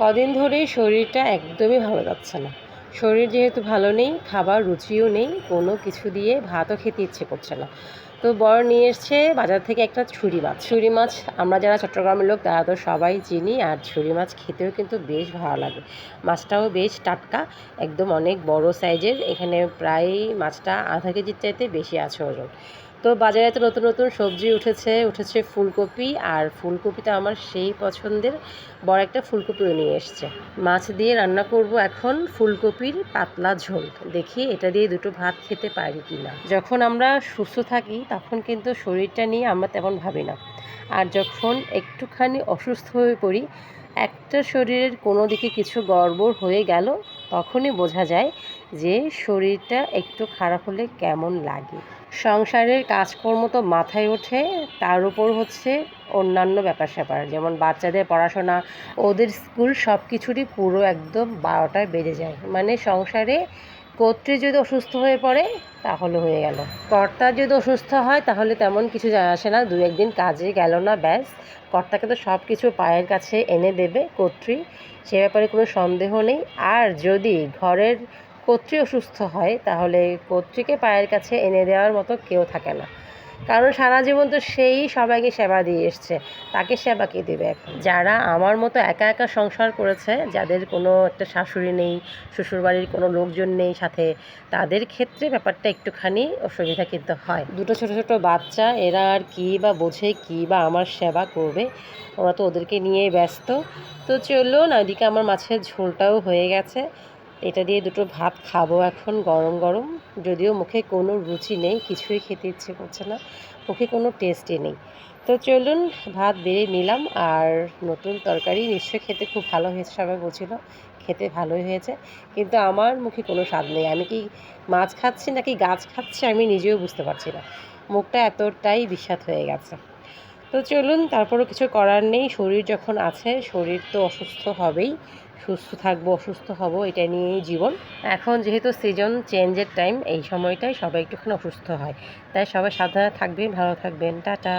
কদিন ধরেই শরীরটা একদমই ভালো যাচ্ছে না। শরীর যেহেতু ভালো নেই, খাবার রুচিও নেই, কোনো কিছু দিয়ে ভাতও খেতে ইচ্ছে করছে না। তো বর নিয়ে এসছে বাজার থেকে একটা ছুরি মাছ। ছুরি মাছ আমরা যারা চট্টগ্রামের লোক তারা তো সবাই চিনি, আর ছুরি মাছ খেতেও কিন্তু বেশ ভালো লাগে। মাছটাও বেশ টাটকা, একদম অনেক বড় সাইজের। এখানে প্রায় মাছটা আধা কেজির চাইতে বেশি আছে ওজন। তো বাজারে তো নতুন নতুন সবজি উঠেছে ফুলকপি, আর ফুলকপিটা আমার সেই পছন্দের। বড় একটা ফুলকপিও নিয়ে এসছে। মাছ দিয়ে রান্না করব এখন ফুলকপির পাতলা ঝোল। দেখি এটা দিয়ে দুটো ভাত খেতে পারি কিনা। যখন আমরা সুস্থ থাকি তখন কিন্তু শরীরটা নিয়ে আমরা তেমন ভাবি না, আর যখন একটুখানি অসুস্থ হয়ে পড়ি, একটা শরীরের কোনো দিকে কিছু গড়বড় হয়ে গেল, তখনই বোঝা যায় যে শরীরটা একটু খারাপ হলে কেমন লাগে। সংসারের কাজকর্ম তো মাথায় ওঠে, তার উপর হচ্ছে অন্যান্য ব্যাপার স্যাপার, যেমন বাচ্চাদের পড়াশোনা, ওদের স্কুল, সব কিছুরই পুরো একদম 12টায় বেজে যায়। মানে সংসারে কর্ত্রী যদি অসুস্থ হয়ে পড়ে তাহলে হয়ে গেল, কর্তা যদি অসুস্থ হয় তাহলে তেমন কিছু যায় আসে না, 2-1 দিন কাজে গেল না, ব্যাস। কর্তাকে তো সব কিছু পায়ের কাছে এনে দেবে কর্ত্রী, সে ব্যাপারে কোনো সন্দেহ নেই। আর যদি ঘরের কর্ত্রী অসুস্থ হয় তাহলে কর্ত্রীকে পায়ের কাছে এনে দেওয়ার মতো কেউ থাকে না, কারণ সারা জীবন তো সেই সবাইকে সেবা দিয়ে এসছে, তাকে সেবা কে দেবে এখন। যারা আমার মতো একা একা সংসার করেছে, যাদের কোনো একটা শাশুড়ি নেই, শ্বশুরবাড়ির কোনো লোকজন নেই সাথে, তাদের ক্ষেত্রে ব্যাপারটা একটুখানি অসুবিধা কিন্তু হয়। দুটো ছোট ছোট বাচ্চা, এরা আর কী বা বোঝে, কী বা আমার সেবা করবে, ওরা তো ওদেরকে নিয়েই ব্যস্ত। তো চলুন, ওইদিকে আমার মাছের ঝোলটাও হয়ে গেছে, এটা দিয়ে দুটো ভাত খাবো এখন গরম গরম। যদিও মুখে কোনো রুচি নেই, কিছুই খেতে ইচ্ছে করছে না, মুখে কোনো টেস্টই নেই। তো চলুন, ভাত বেড়ে নিলাম। আর নতুন তরকারি নিশ্চয়ই খেতে খুব ভালো হয়েছে, সবাই বলছিল খেতে ভালোই হয়েছে, কিন্তু আমার মুখে কোনো স্বাদ নেই। আমি কি মাছ খাচ্ছি নাকি গাছ খাচ্ছি আমি নিজেও বুঝতে পারছি না, মুখটা এতটাই বিস্বাদ হয়ে গেছে। তো চলুন, তারপরও কিছু করার নেই, শরীর যখন আছে, শরীর তো অসুস্থ হবেই, সুস্থ থাকবো অসুস্থ হব, এটা নিয়েই জীবন। এখন যেহেতু সিজন চেঞ্জের টাইম, এই সময়টাই সবাই একটুখানি অসুস্থ হয়, তাই সবাই সাবধানে থাকবেন, ভালো থাকবেন, টাটা।